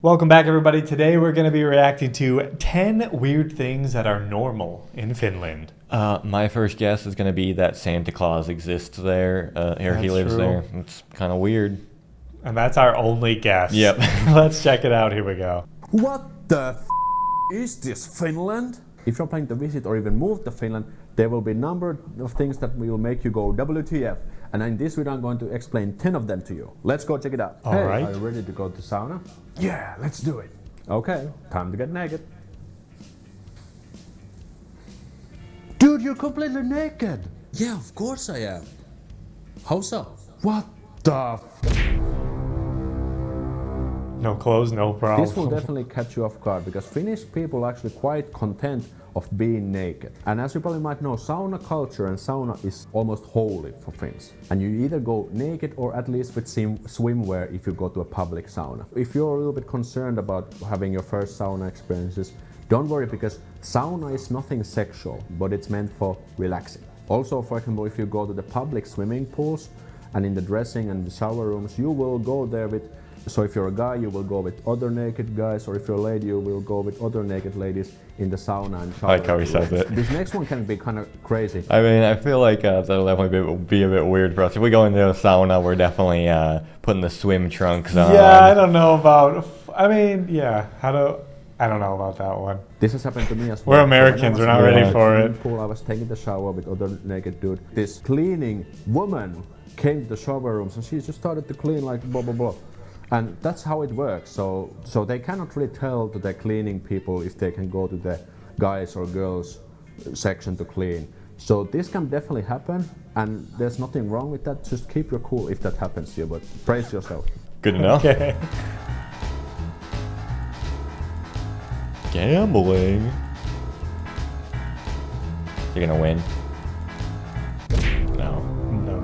Welcome back, everybody. Today we're going to be reacting to 10 weird things that are normal in Finland. My first guess is going to be that Santa Claus exists there, he lives true. there. It's kind of weird. And that's our only guess. Yep. Let's check it out. Here we go. What the is this, Finland? If you're planning to visit or even move to Finland, there will be a number of things that will make you go WTF. And in this video I'm going to explain 10 of them to you. Let's go check it out. All right. Are you ready to go to sauna? Yeah, let's do it. Okay, time to get naked. Dude, you're completely naked! Yeah, of course I am. How so? What the No clothes, no problem. This will definitely catch you off guard because Finnish people are actually quite content of being naked. And as you probably might know, sauna culture and sauna is almost holy for Finns. And you either go naked or at least with swimwear if you go to a public sauna. If you're a little bit concerned about having your first sauna experiences, don't worry because sauna is nothing sexual, but it's meant for relaxing. Also, for example, if you go to the public swimming pools and in the dressing and the shower rooms, you will go there with. So if you're a guy, you will go with other naked guys, or if you're a lady, you will go with other naked ladies in the sauna and shower. I like how he says it. This next one can be kind of crazy. I mean, I feel like that'll definitely be a bit weird for us. If we go into a sauna, we're definitely putting the swim trunks on. Yeah, I don't know about. I don't know about that one. This has happened to me as well. We're Americans, we're not ready for it. Pool, I was taking the shower with other naked dude. This cleaning woman came to the shower rooms and she just started to clean like blah blah blah. And that's how it works. So they cannot really tell to the cleaning people if they can go to the guys or girls section to clean. So this can definitely happen, and there's nothing wrong with that. Just keep your cool if that happens to you, but brace yourself. Good to know. Okay. Gambling. You're gonna win. No. No.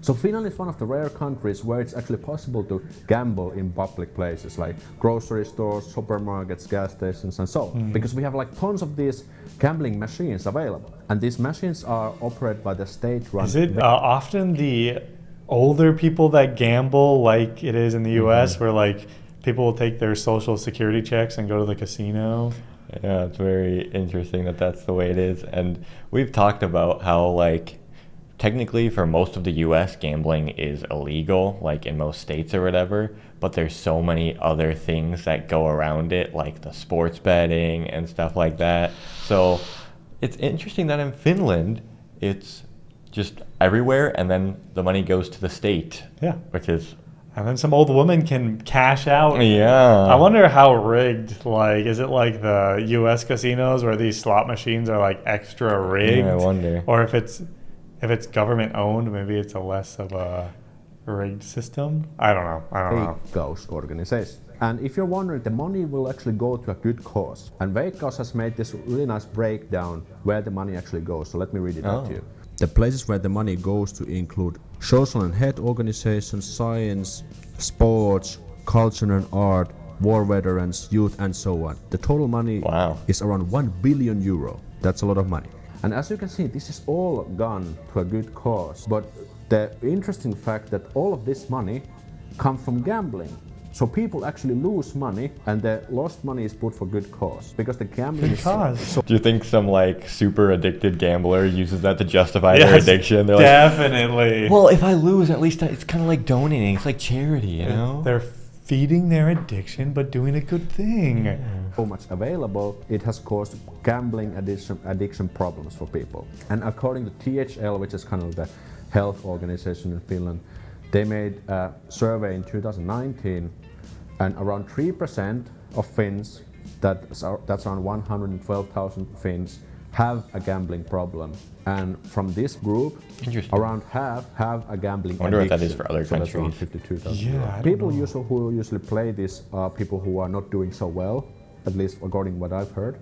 So Finland is one of the rare countries where it's actually possible to gamble in public places like grocery stores, supermarkets, gas stations and so on. Because we have like tons of these gambling machines available. And these machines are operated by the state-run. Is it often the older people that gamble like it is in the US where like people will take their social security checks and go to the casino? Yeah, it's very interesting that that's the way it is. And we've talked about how like technically for most of the US gambling is illegal, like in most states or whatever, but there's so many other things that go around it, like the sports betting and stuff like that. So it's interesting that in Finland it's just everywhere and then the money goes to the state. Yeah. Which is And then some old woman can cash out. yeah. I wonder how rigged, like, is it like the US casinos where these slot machines are like extra rigged? Yeah, I wonder. Or if it's government owned, maybe it's a less of a rigged system. I don't know. Veikkaus organization. And if you're wondering, the money will actually go to a good cause. And Veikkaus has made this really nice breakdown where the money actually goes. So let me read it out to you. The places where the money goes to include social and health organizations, science, sports, culture and art, war veterans, youth and so on. The total money is around 1 billion euro. That's a lot of money. And as you can see, this is all gone to a good cause. But the interesting fact that all of this money comes from gambling. So people actually lose money and the lost money is put for good cause. Because the gambling is so. Do you think some like super addicted gambler uses that to justify their addiction? They're Definitely. like, well, if I lose, at least it's kind of like donating. It's like charity, you know? They're feeding their addiction but doing a good thing. So much available, it has caused gambling addiction problems for people. And according to THL, which is kind of the health organization in Finland, they made a survey in 2019 and around 3% of Finns, that's around 112,000 Finns, have a gambling problem. And from this group, around half have a gambling addiction. I wonder what that is for other countries. That's around 52,000. Yeah, People who usually play this are people who are not doing so well, at least according to what I've heard.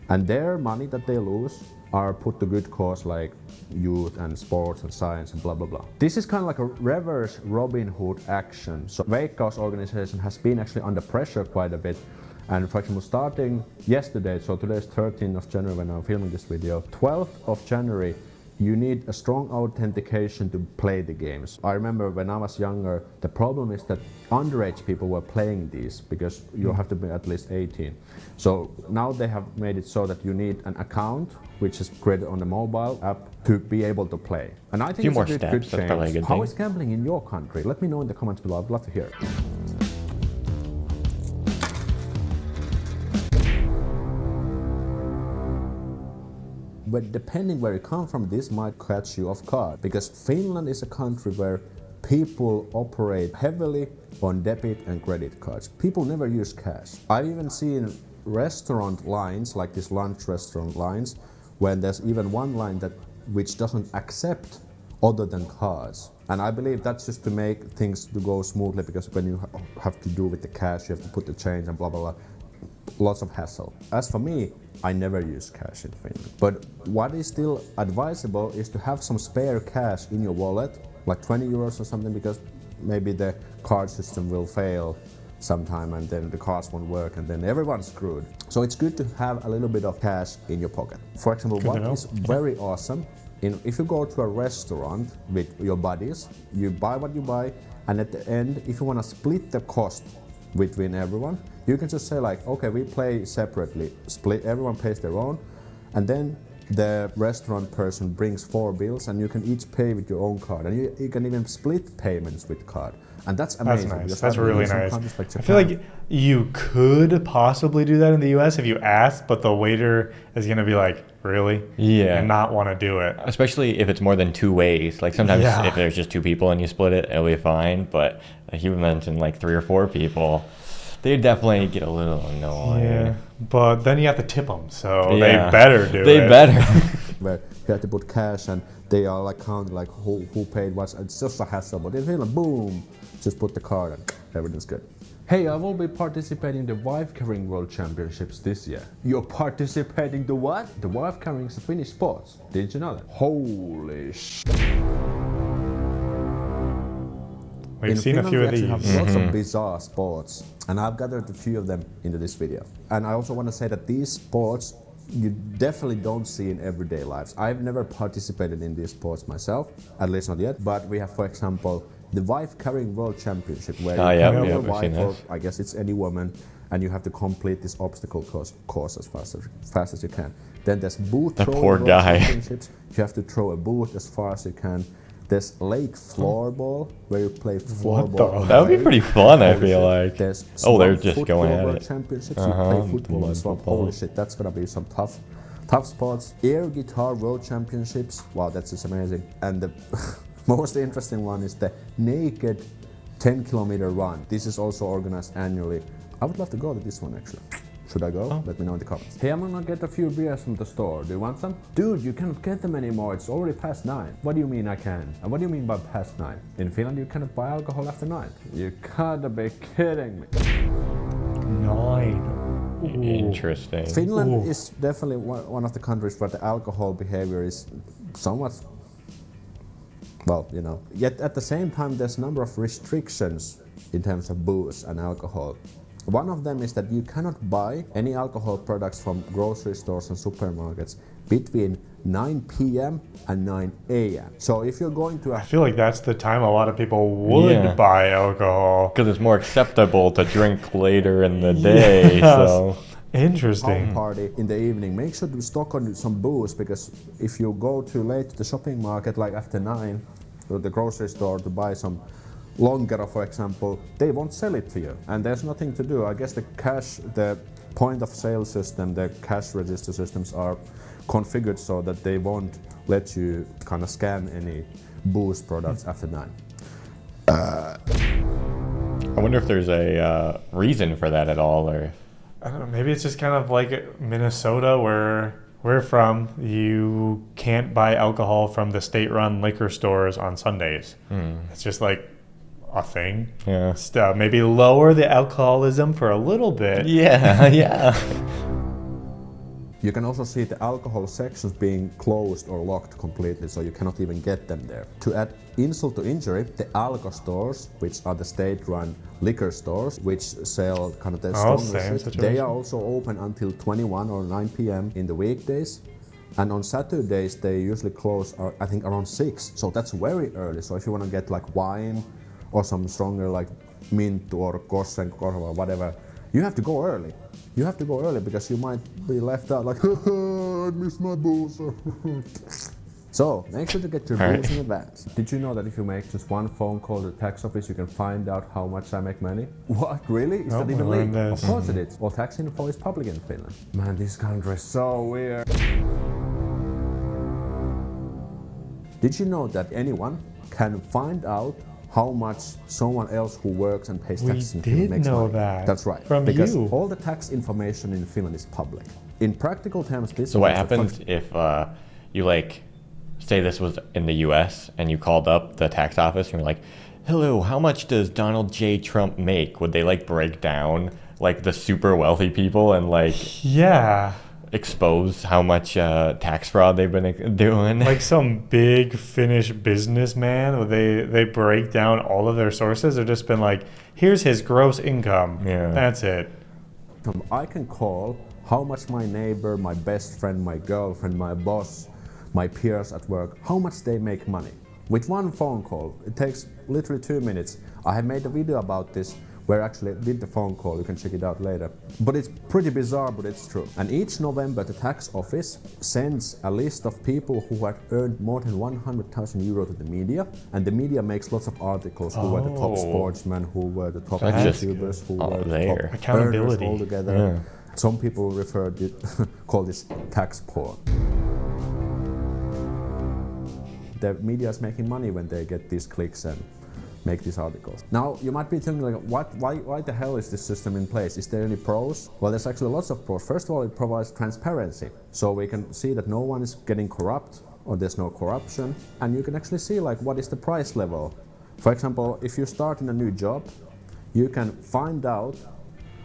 And their money that they lose are put to good cause like youth and sports and science and blah blah blah. This is kind of like a reverse Robin Hood action. So Veikkaus organization has been actually under pressure quite a bit. And for example, starting yesterday, so today is 13th of January when I'm filming this video, 12th of January, you need a strong authentication to play the games. I remember when I was younger, the problem is that underage people were playing these because you have to be at least 18. So now they have made it so that you need an account which is created on the mobile app to be able to play. And I think it's a good change. How is gambling in your country? Let me know in the comments below. I'd love to hear it. But depending where you come from, this might catch you off guard, because Finland is a country where people operate heavily on debit and credit cards. People never use cash. I've even seen restaurant lines, like these lunch restaurant lines, when there's even one line which doesn't accept other than cards. And I believe that's just to make things to go smoothly, because when you have to do with the cash, you have to put the change and blah, blah, blah. Lots of hassle. As for me, I never use cash in Finland. But what is still advisable is to have some spare cash in your wallet, like 20 euros or something, because maybe the card system will fail sometime and then the cards won't work and then everyone's screwed. So it's good to have a little bit of cash in your pocket. For example, what is very awesome, if you go to a restaurant with your buddies, you buy what you buy, and at the end, if you want to split the cost between everyone, you can just say like, okay, we play separately, everyone pays their own, and then the restaurant person brings 4 bills and you can each pay with your own card, and you can even split payments with card. And that's amazing. That's nice. That's really nice. I feel like you could possibly do that in the US if you asked, but the waiter is going to be like, really? Yeah. And not want to do it. Especially if it's more than 2 ways. Like sometimes if there's just 2 people and you split it, it'll be fine. But like you mentioned, like 3 or 4 people, they definitely get a little annoying. Yeah, but then you have to tip them, so they better do it. They better. Where you have to put cash and they are like counting like who paid what. It's just a hassle, but in Finland, boom, just put the card and everything's good. Hey, I will be participating in the wife carrying world championships this year. You're participating the what? The wife carrying is a Finnish sport. Didn't you know that? Holy sh! We've seen a few of these. Have lots of bizarre sports, and I've gathered a few of them into this video. And I also want to say that these sports you definitely don't see in everyday lives. I've never participated in these sports myself, at least not yet. But we have, for example, the wife carrying world championship, where you carry your wife, or I guess it's any woman, and you have to complete this obstacle course as fast as you can. Then there's boot throwing world championships. You have to throw a boot as far as you can. There's lake floorball, where you play floorball. That would be pretty fun, I feel like. There's they're just going at it. Championships. You play football and swap. Holy shit, that's gonna be some tough spots. Air guitar world championships. Wow, that's just amazing. And the most interesting one is the naked 10-kilometer run. This is also organized annually. I would love to go to this one actually. Should I go? Let me know in the comments. Hey, I'm gonna get a few beers from the store. Do you want some? Dude, you cannot get them anymore. It's already past 9. What do you mean I can? And what do you mean by past 9? In Finland, you cannot buy alcohol after 9. You gotta be kidding me. 9. Ooh. Interesting. Finland is definitely one of the countries where the alcohol behavior is somewhat, well, you know. Yet at the same time, there's a number of restrictions in terms of booze and alcohol. One of them is that you cannot buy any alcohol products from grocery stores and supermarkets between 9 p.m. and 9 a.m. So if you're going to I feel like that's the time a lot of people would buy alcohol. Because it's more acceptable to drink later in the day. So interesting. Party in the evening. Make sure to stock on some booze, because if you go too late to the shopping market, like after 9, to the grocery store to buy some Lonkero, for example, they won't sell it to you, and there's nothing to do. I guess the point of sale system, the cash register systems are configured so that they won't let you kind of scan any booze products after 9. I wonder if there's a reason for that at all, or I don't know. Maybe it's just kind of like Minnesota, where we're from. You can't buy alcohol from the state-run liquor stores on Sundays. It's just like a thing. Yeah. Maybe lower the alcoholism for a little bit. Yeah. You can also see the alcohol sections being closed or locked completely, so you cannot even get them there. To add insult to injury, the alco stores, which are the state-run liquor stores, which sell kind of the stronger shit, they are also open until 21 or 9 p.m. in the weekdays. And on Saturdays, they usually close, I think, around 6. So that's very early. So if you want to get like wine or some stronger like mint or koskenkorva or whatever, you have to go early. You have to go early because you might be left out like, I missed my booze. So make sure to get your booze in advance. Did you know that if you make just one phone call to the tax office, you can find out how much I make money? What? Really? Is that even legal? Of course it is. All tax info is public in Finland. Man, this country is so weird. Did you know that anyone can find out how much someone else who works and pays taxes in Finland makes money? We did know that. That's right. Because all the tax information in Finland is public. In practical terms, this. So what happens if you like, say this was in the U.S. and you called up the tax office and you're like, "Hello, how much does Donald J. Trump make?" Would they like break down like the super wealthy people and like expose how much tax fraud they've been doing? Like some big Finnish businessman, they break down all of their sources. They've just been like, here's his gross income. Yeah. That's it. I can call how much my neighbor, my best friend, my girlfriend, my boss, my peers at work, how much they make money. With one phone call. It takes literally 2 minutes. I have made a video about this where I actually did the phone call. You can check it out later. But it's pretty bizarre, but it's true. And each November, the tax office sends a list of people who had earned more than 100,000 euro to the media. And the media makes lots of articles who were the top sportsmen, who were the top YouTubers, who were the top earners altogether. Yeah. Some people call this tax porn. The media is making money when they get these clicks and make these articles. Now, you might be thinking, like, why the hell is this system in place? Is there any pros? Well, there's actually lots of pros. First of all, it provides transparency. So we can see that no one is getting corrupt or there's no corruption. And you can actually see, like, what is the price level. For example, if you start in a new job, you can find out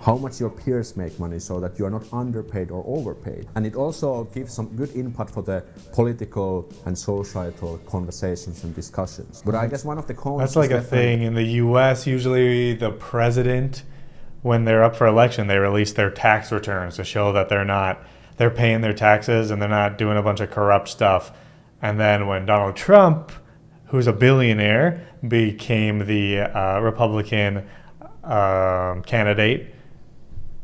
how much your peers make money so that you are not underpaid or overpaid. And it also gives some good input for the political and societal conversations and discussions. But I guess one of the cons. That's like a thing in the US. Usually the president, when they're up for election, they release their tax returns to show that they're paying their taxes and they're not doing a bunch of corrupt stuff. And then when Donald Trump, who's a billionaire, became the Republican candidate,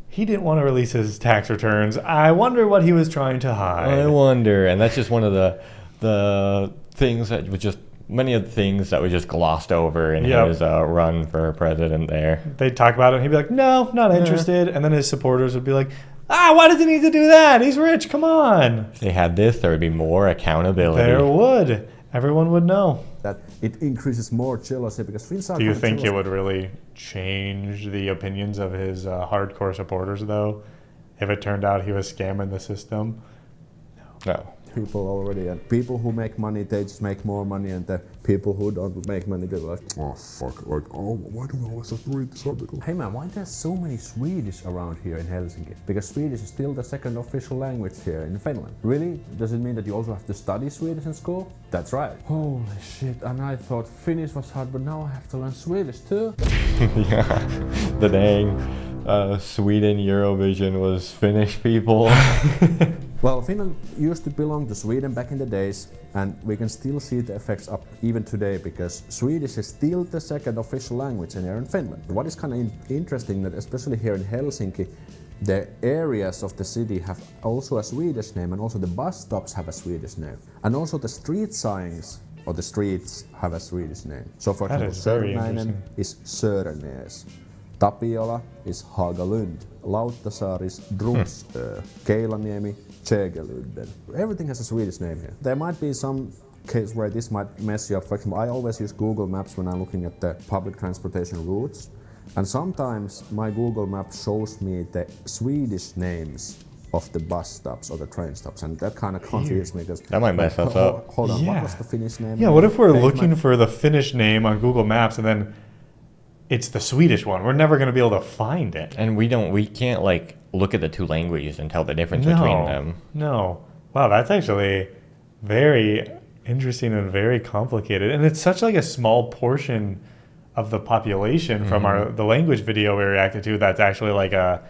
he didn't want to release his tax returns. I wonder what he was trying to hide. I wonder, and that's just one of the things that was just many of the things that was just glossed over in his run for president there. They'd talk about it, and he'd be like, "No, not interested," and then his supporters would be like, "Why does he need to do that? He's rich. Come on." If they had this, there would be more accountability. There would. Everyone would know. That it increases more jealousy because Finns are. Do you think it would really change the opinions of his hardcore supporters, though, if it turned out he was scamming the system? No. People already, and people who make money, they just make more money, and the people who don't make money, they're like, oh fuck, like, oh, why do we always have to read this article? Hey man, why there's so many Swedish around here in Helsinki? Because Swedish is still the second official language here in Finland. Really? Does it mean that you also have to study Swedish in school? That's right. Holy shit, and I thought Finnish was hard, but now I have to learn Swedish too? Yeah, the dang Sweden Eurovision was Finnish people. Well, Finland used to belong to Sweden back in the days, and we can still see the effects up even today because Swedish is still the second official language here in Finland. What is kind of interesting that especially here in Helsinki, the areas of the city have also a Swedish name, and also the bus stops have a Swedish name. And also the street signs or the streets have a Swedish name. So for example, Sörnäinen is Sörnäs. Tapiola is Hagalund. Lauttasaari is Drumsö. Keilaniemi, Tsegeludden. Everything has a Swedish name here. There might be some case where this might mess you up. For example, I always use Google Maps when I'm looking at the public transportation routes. And sometimes my Google Map shows me the Swedish names of the bus stops or the train stops, and that kind of confuses me because that might mess us up. Hold on, what was the Finnish name? Yeah, what if we're looking for the Finnish name on Google Maps and then it's the Swedish one? We're never going to be able to find it. And we can't like look at the two languages and tell the difference between them. No. Wow, that's actually very interesting and very complicated. And it's such like a small portion of the population from the language video we reacted to that's actually like a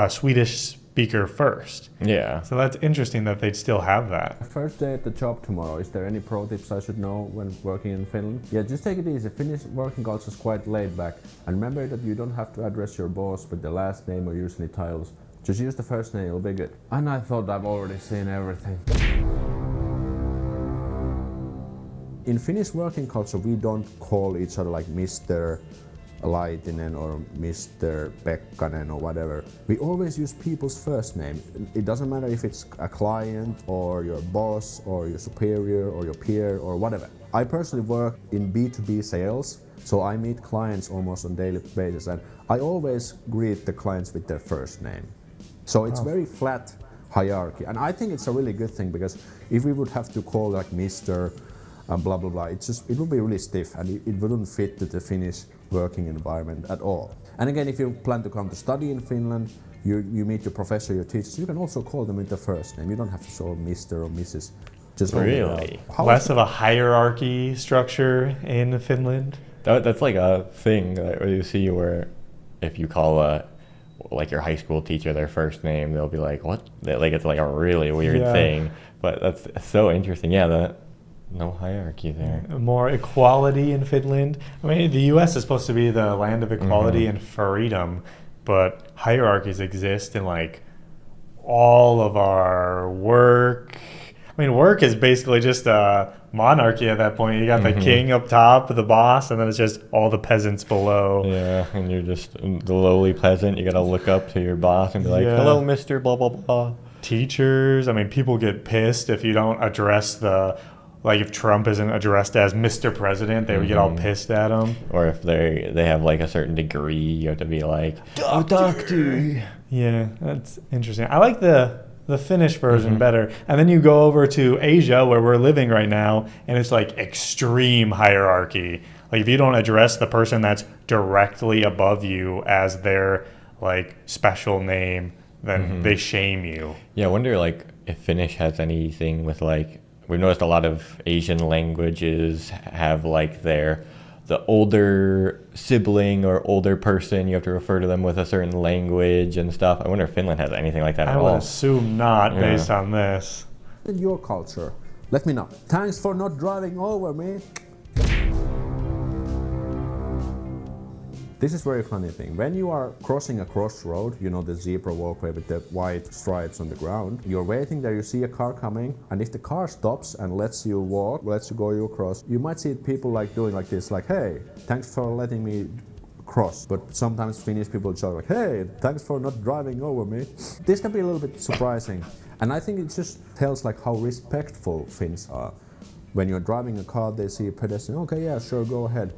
Swedish speaker first. Yeah. So that's interesting that they'd still have that. First day at the job tomorrow. Is there any pro tips I should know when working in Finland? Yeah, just take it easy. Finnish working culture is quite laid back. And remember that you don't have to address your boss with the last name or use any titles. Just use the first name, it'll be good. And I thought I've already seen everything. In Finnish working culture, we don't call each other like Mr. Laitinen or Mr. Pekkanen or whatever. We always use people's first name. It doesn't matter if it's a client or your boss or your superior or your peer or whatever. I personally work in B2B sales, so I meet clients almost on a daily basis, and I always greet the clients with their first name. So it's very flat hierarchy, and I think it's a really good thing, because if we would have to call like Mr. Blah blah blah, it would be really stiff, and it wouldn't fit to the Finnish working environment at all. And again, if you plan to come to study in Finland, you meet your professor, your teachers, you can also call them with the first name. You don't have to call Mr. or Mrs. Just really less of a hierarchy structure in Finland. That's like a thing that you see where if you call like your high school teacher their first name, they'll be like, what? Like it's like a really weird thing. But that's so interesting. Yeah, no hierarchy there. More equality in Finland. I mean, the U.S. is supposed to be the land of equality and freedom, but hierarchies exist in like all of our work. I mean, work is basically just a monarchy at that point. You got the king up top, the boss, and then it's just all the peasants below. Yeah, and you're just the lowly peasant. You got to look up to your boss and be like, hello, Mr. blah, blah, blah. Teachers, I mean, people get pissed if you don't address like if Trump isn't addressed as Mr. President, they would get all pissed at him. Or if they have like a certain degree, you have to be like, doctor. Yeah, that's interesting. I like the Finnish version better. And then you go over to Asia, where we're living right now, and it's like extreme hierarchy. Like if you don't address the person that's directly above you as their like special name, then they shame you. Yeah, I wonder like if Finnish has anything with like, we've noticed a lot of Asian languages have like the older sibling or older person, you have to refer to them with a certain language and stuff. I wonder if Finland has anything like that at all. I would assume not, based on this. In your culture, let me know. Thanks for not driving over me. This is very funny thing. When you are crossing a crossroad, you know, the zebra walkway with the white stripes on the ground, you're waiting there, you see a car coming, and if the car stops and lets you walk, lets you go across, you might see people like doing like this, like, hey, thanks for letting me cross. But sometimes Finnish people shout like, hey, thanks for not driving over me. This can be a little bit surprising. And I think it just tells like how respectful Finns are. When you're driving a car, they see a pedestrian, okay, yeah, sure, go ahead.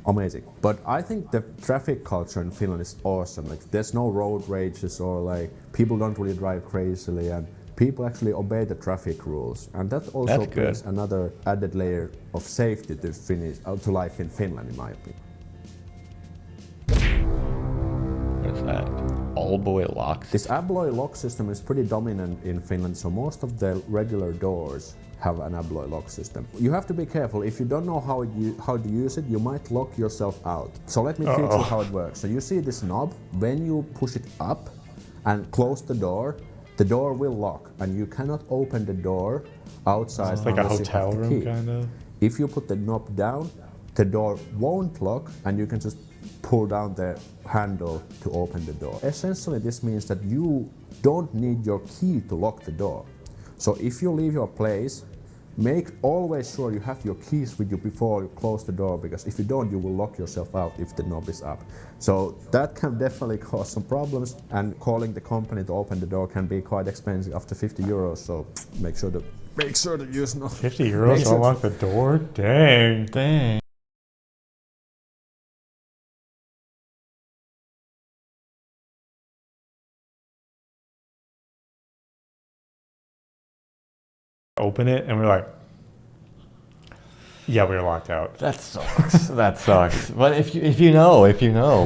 Amazing. But I think the traffic culture in Finland is awesome. Like there's no road rages, or like people don't really drive crazily, and people actually obey the traffic rules. And that also brings another added layer of safety to life in Finland, in my opinion. What's that? Abloy lock system? This Abloy lock system is pretty dominant in Finland, so most of the regular doors have an Abloy lock system. You have to be careful. If you don't know how to use it, you might lock yourself out. So let me teach you how it works. So you see this knob. When you push it up and close the door will lock, and you cannot open the door outside. It's like a hotel room, kind of. If you put the knob down, the door won't lock, and you can just pull down the handle to open the door. Essentially, this means that you don't need your key to lock the door. So if you leave your place, make always sure you have your keys with you before you close the door, because if you don't, you will lock yourself out if the knob is up. So that can definitely cause some problems, and calling the company to open the door can be quite expensive, up to 50 euros. So make sure to use no 50 euros to unlock the door? Dang. Open it, and we're like, yeah, we were locked out. That sucks. That sucks. But if you know,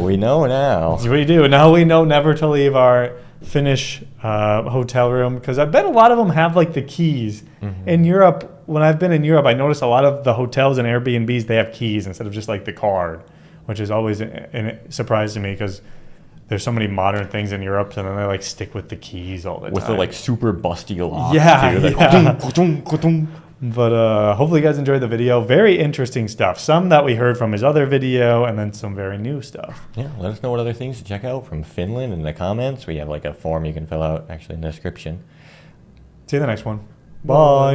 we know now. We do. Now we know never to leave our Finnish hotel room, because I bet a lot of them have like the keys. In Europe, when I've been in Europe, I noticed a lot of the hotels and Airbnbs, they have keys instead of just like the card, which is always a surprise to me, because there's so many modern things in Europe, and then they like stick with the keys all the time. With the like super busty lock. Yeah, too, like, yeah. ka-tung, ka-tung. But hopefully you guys enjoyed the video. Very interesting stuff. Some that we heard from his other video, and then some very new stuff. Yeah, let us know what other things to check out from Finland in the comments. We have like a form you can fill out actually in the description. See you in the next one. Bye.